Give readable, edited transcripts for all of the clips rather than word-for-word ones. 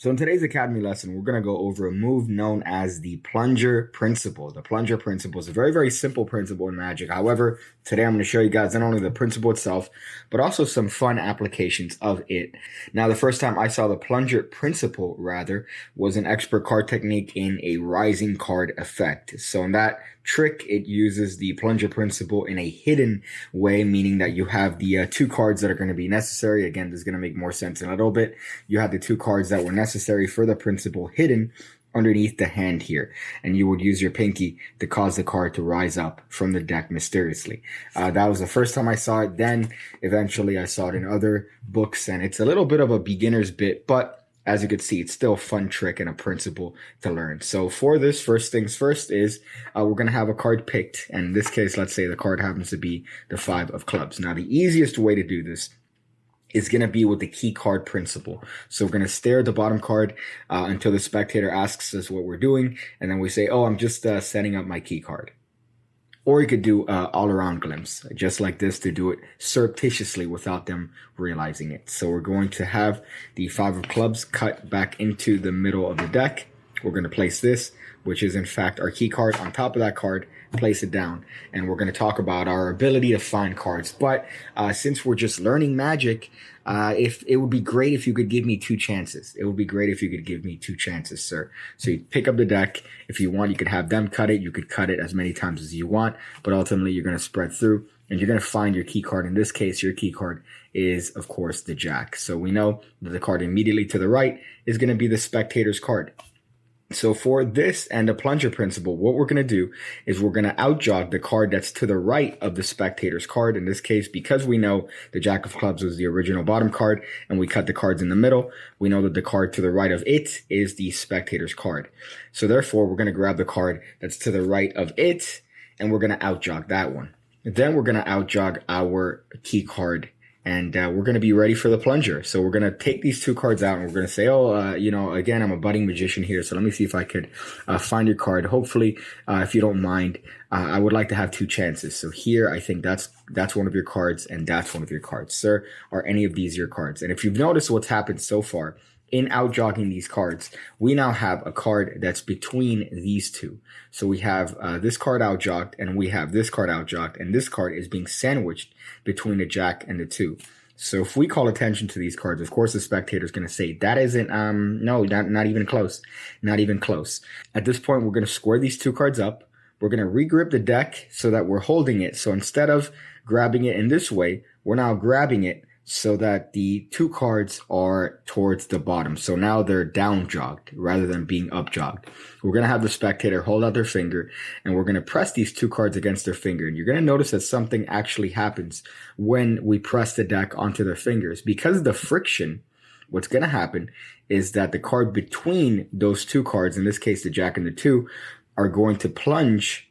So in today's Academy lesson, we're going to go over a move known as the plunger principle. The plunger principle is a very, very simple principle in Magic. However, today I'm going to show you guys not only the principle itself, but also some fun applications of it. Now, the first time I saw the plunger principle, was an expert card technique in a rising card effect. So in that trick, it uses the plunger principle in a hidden way, meaning that you have the two cards that are going to be necessary. Again, this is going to make more sense in a little bit. You have the two cards that were necessary for the principle hidden underneath the hand here, and you would use your pinky to cause the card to rise up from the deck mysteriously. That was the first time I saw it. Then eventually I saw it in other books, and it's a little bit of a beginner's bit, but as you can see, it's still a fun trick and a principle to learn. So for this, first things first is we're going to have a card picked. And in this case, let's say the card happens to be the 5 of clubs. Now, the easiest way to do this is going to be with the key card principle. So we're going to stare at the bottom card until the spectator asks us what we're doing. And then we say, oh, I'm just setting up my key card. Or you could do all-around glimpse, just like this, to do it surreptitiously without them realizing it. So we're going to have the 5 of clubs cut back into the middle of the deck. We're going to place this, which is in fact our key card, on top of that card, place it down. And we're going to talk about our ability to find cards. But since we're just learning Magic, if it would be great if you could give me 2 chances. It would be great if you could give me 2 chances, sir. So you pick up the deck. If you want, you could have them cut it. You could cut it as many times as you want, but ultimately you're going to spread through and you're going to find your key card. In this case, your key card is, of course, the Jack. So we know that the card immediately to the right is going to be the spectator's card. So for this and the plunger principle, what we're going to do is we're going to outjog the card that's to the right of the spectator's card. In this case, because we know the Jack of clubs was the original bottom card and we cut the cards in the middle, we know that the card to the right of it is the spectator's card. So therefore, we're going to grab the card that's to the right of it and we're going to outjog that one. Then we're going to outjog our key card, and we're going to be ready for the plunger. So we're going to take these 2 cards out and we're going to say, again, I'm a budding magician here. So let me see if I could find your card. Hopefully, if you don't mind, I would like to have 2 chances. So here, I think that's one of your cards and that's one of your cards. Sir, are any of these your cards? And if you've noticed what's happened so far, in outjogging these cards, we now have a card that's between these 2. So we have this card outjogged and we have this card outjogged, and this card is being sandwiched between the Jack and the 2. So if we call attention to these cards, of course, the spectator is going to say, that isn't, no, not even close, not even close. At this point, we're going to square these 2 cards up. We're going to regrip the deck so that we're holding it. So instead of grabbing it in this way, we're now grabbing it so that the 2 cards are towards the bottom. So now they're down jogged rather than being up jogged. We're going to have the spectator hold out their finger and we're going to press these 2 cards against their finger. And you're going to notice that something actually happens when we press the deck onto their fingers. Because of the friction, what's going to happen is that the card between those 2 cards, in this case the Jack and the 2, are going to plunge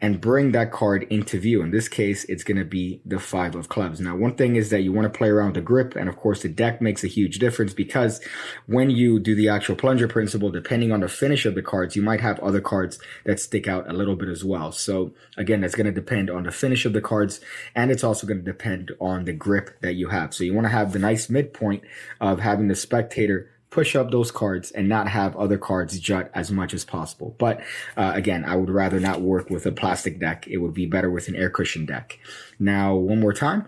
and bring that card into view. In this case, it's going to be the 5 of clubs. Now, one thing is that you want to play around with the grip, and of course, the deck makes a huge difference because when you do the actual plunger principle, depending on the finish of the cards, you might have other cards that stick out a little bit as well. So again, that's going to depend on the finish of the cards, and it's also going to depend on the grip that you have. So you want to have the nice midpoint of having the spectator push up those cards and not have other cards jut as much as possible. But again, I would rather not work with a plastic deck. It would be better with an air cushion deck. Now, one more time,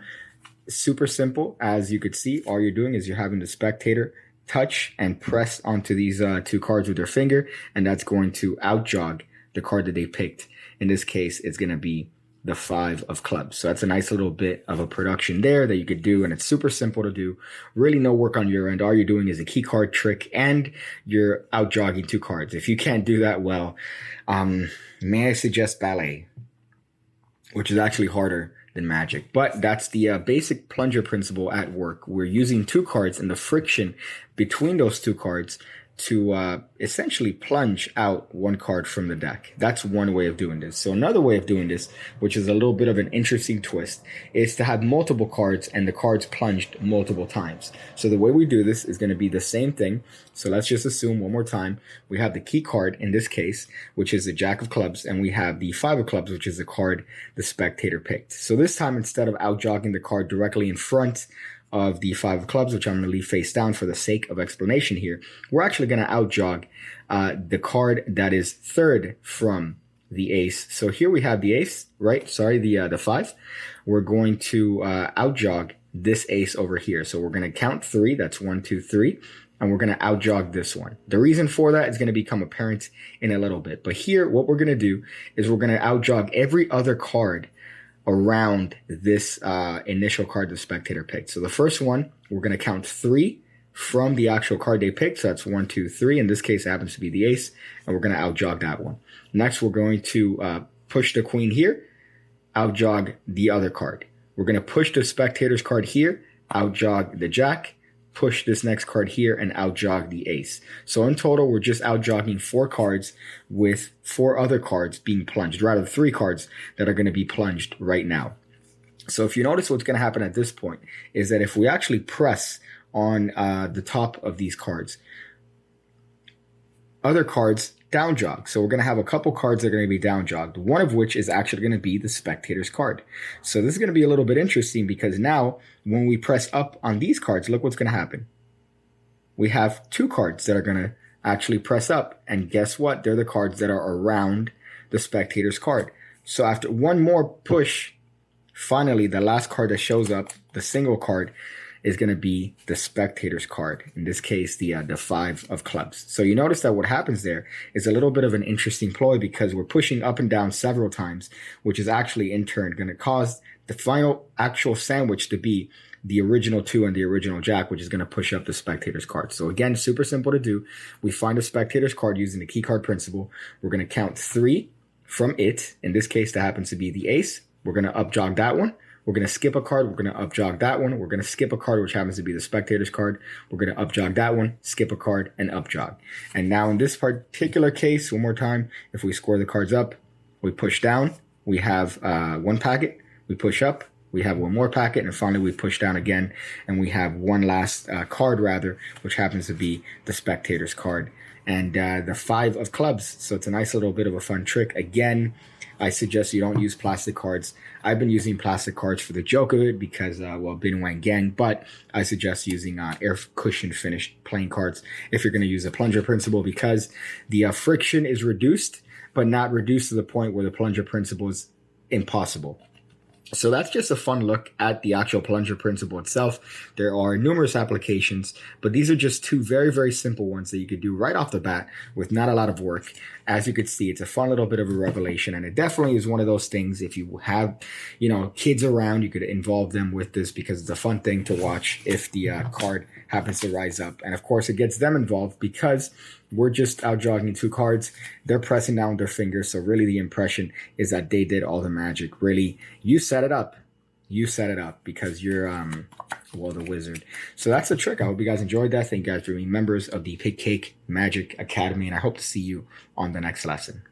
super simple. As you could see, all you're doing is you're having the spectator touch and press onto these 2 cards with their finger, and that's going to outjog the card that they picked. In this case, it's going to be the 5 of clubs. So that's a nice little bit of a production there that you could do, and it's super simple to do. Really no work on your end. All you're doing is a key card trick and you're out jogging 2 cards. If you can't do that well, may I suggest ballet, which is actually harder than Magic. But that's the basic plunger principle at work. We're using 2 cards and the friction between those 2 cards to essentially plunge out 1 card from the deck. That's one way of doing this. So another way of doing this, which is a little bit of an interesting twist, is to have multiple cards and the cards plunged multiple times. So the way we do this is going to be the same thing. So let's just assume one more time we have the key card in this case, which is the Jack of clubs, and we have the 5 of clubs, which is the card the spectator picked. So this time, instead of outjogging the card directly in front of the 5 of clubs, which I'm going to leave face down for the sake of explanation here, we're actually going to outjog the card that is third from the ace. So here we have the ace, right? Sorry, the 5. We're going to outjog this ace over here. So we're going to count 3. That's 1, 2, 3. And we're going to outjog this one. The reason for that is going to become apparent in a little bit. But here, what we're going to do is we're going to outjog every other card around this initial card the spectator picked. So the first one, we're going to count 3 from the actual card they picked. So that's 1, 2, 3. In this case, it happens to be the ace. And we're going to outjog that one. Next, we're going to push the queen here, outjog the other card. We're going to push the spectator's card here, outjog the jack, push this next card here, and outjog the ace. So in total, we're just outjogging 4 cards with 4 other cards being plunged, rather 3 cards that are going to be plunged right now. So if you notice, what's going to happen at this point is that if we actually press on the top of these cards, other cards down jog. So we're going to have a couple cards that are going to be down jogged, one of which is actually going to be the spectator's card. So this is going to be a little bit interesting because now when we press up on these cards, look what's going to happen. We have 2 cards that are going to actually press up. And guess what? They're the cards that are around the spectator's card. So after one more push, finally, the last card that shows up, the single card, is going to be the spectator's card. In this case, the 5 of clubs. So you notice that what happens there is a little bit of an interesting ploy because we're pushing up and down several times, which is actually in turn going to cause the final actual sandwich to be the original 2 and the original jack, which is going to push up the spectator's card. So again, super simple to do. We find a spectator's card using the key card principle. We're going to count 3 from it. In this case, that happens to be the ace. We're going to upjog that one. We're going to skip a card. We're going to upjog that one. We're going to skip a card, which happens to be the spectator's card. We're going to upjog that one, skip a card, and upjog. And now in this particular case, one more time, if we score the cards up, we push down, we have 1 packet. We push up, we have 1 more packet. And finally, we push down again, and we have 1 last card, rather, which happens to be the spectator's card. And the 5 of clubs. So it's a nice little bit of a fun trick. Again, I suggest you don't use plastic cards. I've been using plastic cards for the joke of it because, well, Bin Wang Gang, but I suggest using air cushion finished playing cards if you're going to use a plunger principle because the friction is reduced, but not reduced to the point where the plunger principle is impossible. So that's just a fun look at the actual plunger principle itself. There are numerous applications, but these are just 2 very, very simple ones that you could do right off the bat with not a lot of work. As you could see, it's a fun little bit of a revelation, and it definitely is one of those things. If you have, kids around, you could involve them with this because it's a fun thing to watch if the card happens to rise up. And of course, it gets them involved because we're just outjogging 2 cards. They're pressing down with their fingers. So really the impression is that they did all the magic. Really, you set it up. You set it up because you're, the wizard. So that's the trick. I hope you guys enjoyed that. Thank you guys for being members of the Pigcake Magic Academy. And I hope to see you on the next lesson.